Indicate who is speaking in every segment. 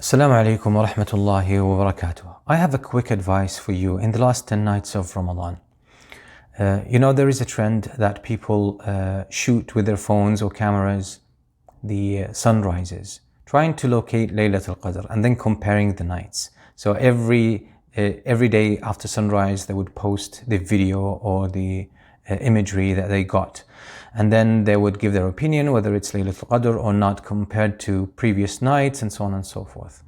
Speaker 1: Assalamu alaikum wa rahmatullahi wa barakatuh. I have a quick advice for you in the last 10 nights of Ramadan. There is a trend that people shoot with their phones or cameras the sunrises, trying to locate Laylatul Qadr and then comparing the nights. So every day after sunrise, they would post the video or the imagery that they got. And then they would give their opinion whether it's Laylatul Qadr or not compared to previous nights and so on and so forth.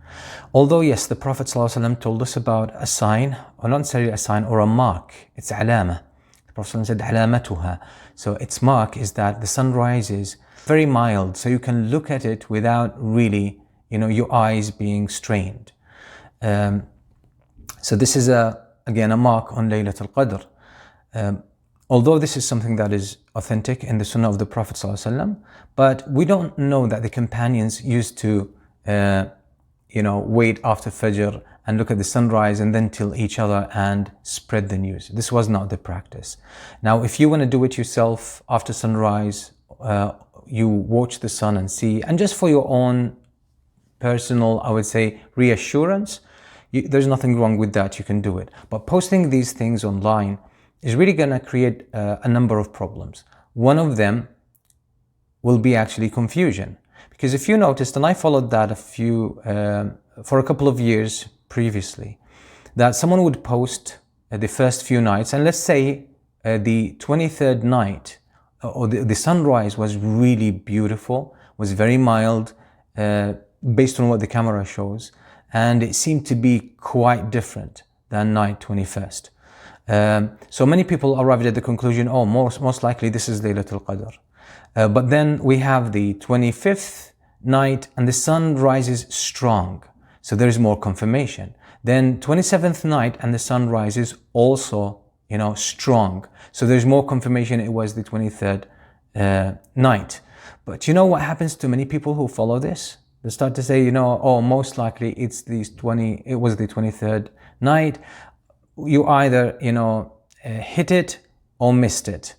Speaker 1: Although yes, the Prophet ﷺ told us about a sign, or not necessarily a sign, or a mark. It's alama. The Prophet ﷺ said alamatuha. So its mark is that the sun rises very mild, so you can look at it without really, your eyes being strained. So this is again a mark on Laylatul Qadr. Although this is something that is authentic in the Sunnah of the Prophet ﷺ, but we don't know that the companions used to, wait after Fajr and look at the sunrise and then tell each other and spread the news. This was not the practice. Now, if you want to do it yourself after sunrise, you watch the sun and see, and just for your own personal, I would say, reassurance, there's nothing wrong with that. You can do it. But posting these things online is really going to create a number of problems. One of them will be actually confusion. Because if you noticed, and I followed that for a couple of years previously, that someone would post the first few nights, and let's say the 23rd night, or the sunrise was really beautiful, was very mild, based on what the camera shows, and it seemed to be quite different than night 21st. So many people arrived at the conclusion, most likely this is Laylatul Qadr. But then we have the 25th night and the sun rises strong. So there is more confirmation. Then 27th night and the sun rises also, strong. So there's more confirmation it was the 23rd night. But you know what happens to many people who follow this? They start to say, most likely it was the 23rd night. You either, hit it or missed it.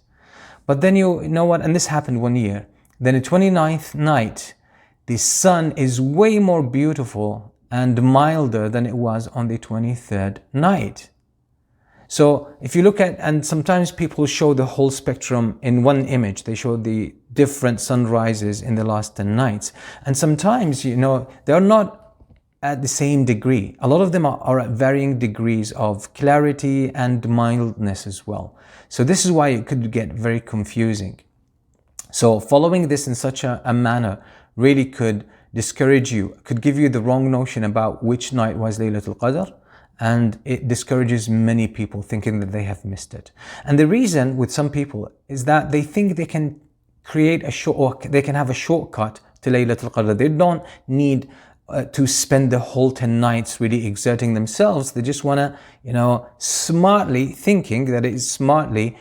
Speaker 1: But then you know what, and this happened one year. Then the 29th night, the sun is way more beautiful and milder than it was on the 23rd night. So if you look at, and sometimes people show the whole spectrum in one image. They show the different sunrises in the last 10 nights. And sometimes, they are not at the same degree. A lot of them are at varying degrees of clarity and mildness as well. So this is why it could get very confusing. So following this in such a manner really could discourage you, could give you the wrong notion about which night was Laylatul Qadr, and it discourages many people thinking that they have missed it. And the reason with some people is that they think they can create they can have a shortcut to Laylatul Qadr. They don't need to spend the whole 10 nights really exerting themselves. They just want to, smartly thinking that it is smartly,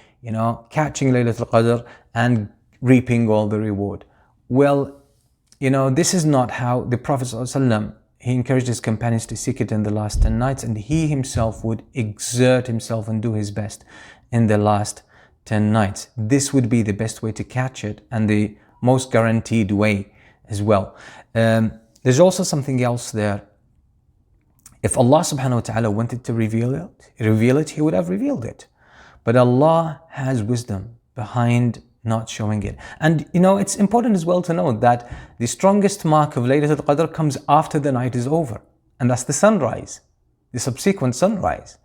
Speaker 1: catching Laylatul Qadr and reaping all the reward. Well, this is not how the Prophet ﷺ, he encouraged his companions to seek it in the last 10 nights, and he himself would exert himself and do his best in the last 10 nights. This would be the best way to catch it and the most guaranteed way as well. There's also something else there. If Allah subhanahu wa ta'ala wanted to reveal it, He would have revealed it. But Allah has wisdom behind not showing it. And it's important as well to know that the strongest mark of Laylatul Qadr comes after the night is over. And that's the sunrise, the subsequent sunrise.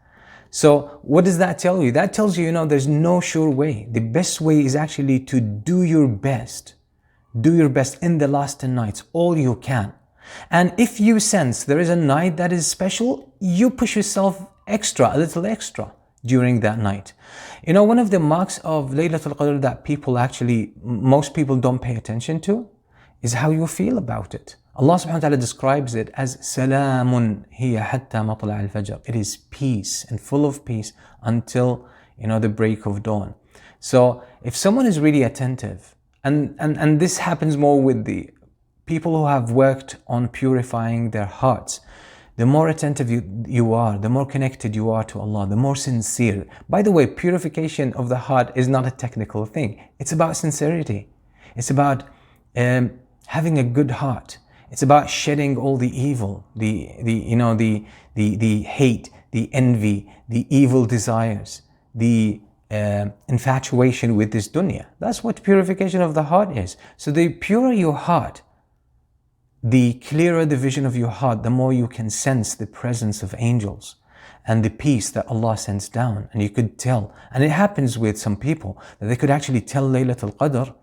Speaker 1: So what does that tell you? That tells you, there's no sure way. The best way is actually to do your best. Do your best in the last 10 nights, all you can. And if you sense there is a night that is special, you push yourself a little extra during that night. One of the marks of Laylatul Qadr that most people don't pay attention to is how you feel about it. Allah subhanahu wa ta'ala describes it as Salamun hiya hatta matla' al-fajr. It is peace and full of peace until, the break of dawn. So if someone is really attentive, and this happens more with the people who have worked on purifying their hearts, the more attentive you are, the more connected you are to Allah, the more sincere. By the way, purification of the heart is not a technical thing. It's about sincerity. It's about having a good heart. It's about shedding all the evil, the hate, the envy, the evil desires, the infatuation with this dunya. That's what purification of the heart is. So the purer your heart, the clearer the vision of your heart, the more you can sense the presence of angels and the peace that Allah sends down. And you could tell, and it happens with some people, that they could actually tell Laylatul Qadr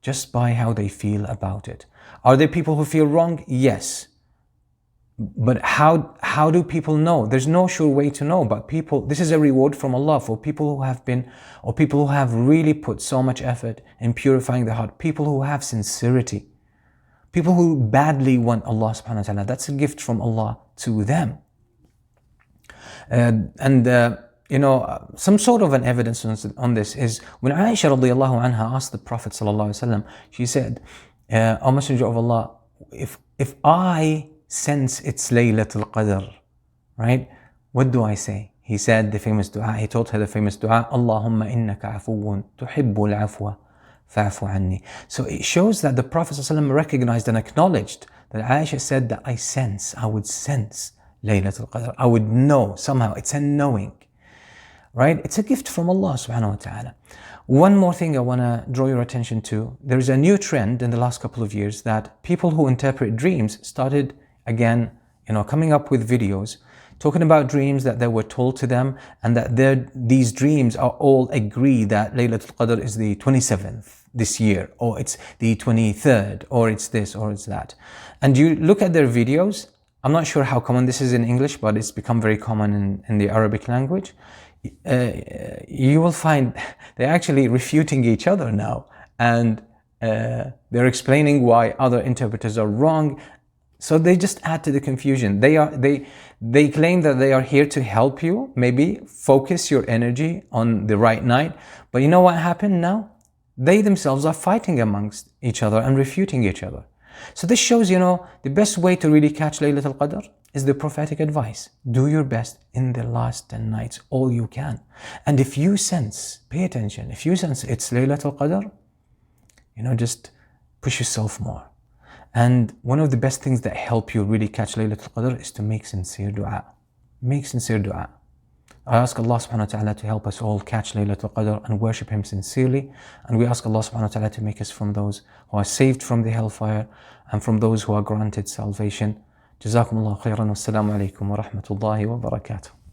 Speaker 1: just by how they feel about it. Are there people who feel wrong? Yes. But how do people know? There's no sure way to know, but people, this is a reward from Allah for people who have been, or people who have really put so much effort in purifying the heart, people who have sincerity, people who badly want Allah subhanahu wa ta'ala. That's a gift from Allah to them. Some sort of an evidence on this is when Aisha radiallahu anha asked the Prophet sallallahu alaihi wasallam, she said, O Messenger of Allah, if I sense it's Laylatul Qadr, right? What do I say? He said the famous dua, he taught her the famous dua, Allahumma innaka afuwun tuhibbul afwa fa'fu anni. So it shows that the Prophet ﷺ recognized and acknowledged that Aisha said that I would sense Laylatul Qadr. I would know somehow, it's a knowing, right? It's a gift from Allah subhanahu wa ta'ala. One more thing I want to draw your attention to. There is a new trend in the last couple of years that people who interpret dreams started again, coming up with videos talking about dreams that they were told to them, and that these dreams are all agree that Laylatul Qadr is the 27th this year, or it's the 23rd, or it's this, or it's that. And you look at their videos, I'm not sure how common this is in English, but it's become very common in the Arabic language. You will find they're actually refuting each other now, and they're explaining why other interpreters are wrong. So they just add to the confusion. They claim that they are here to help you, maybe focus your energy on the right night. But you know what happened now? They themselves are fighting amongst each other and refuting each other. So this shows, the best way to really catch Laylatul Qadr is the prophetic advice. Do your best in the last 10 nights, all you can. And if you sense, pay attention, if you sense it's Laylatul Qadr, just push yourself more. And one of the best things that help you really catch Laylatul Qadr is to make sincere dua. Make sincere dua. I ask Allah subhanahu wa ta'ala to help us all catch Laylatul Qadr and worship Him sincerely. And we ask Allah subhanahu wa ta'ala to make us from those who are saved from the hellfire and from those who are granted salvation. Jazakumullahu khairan. Wassalamu alaikum wa rahmatullahi wa barakatuh.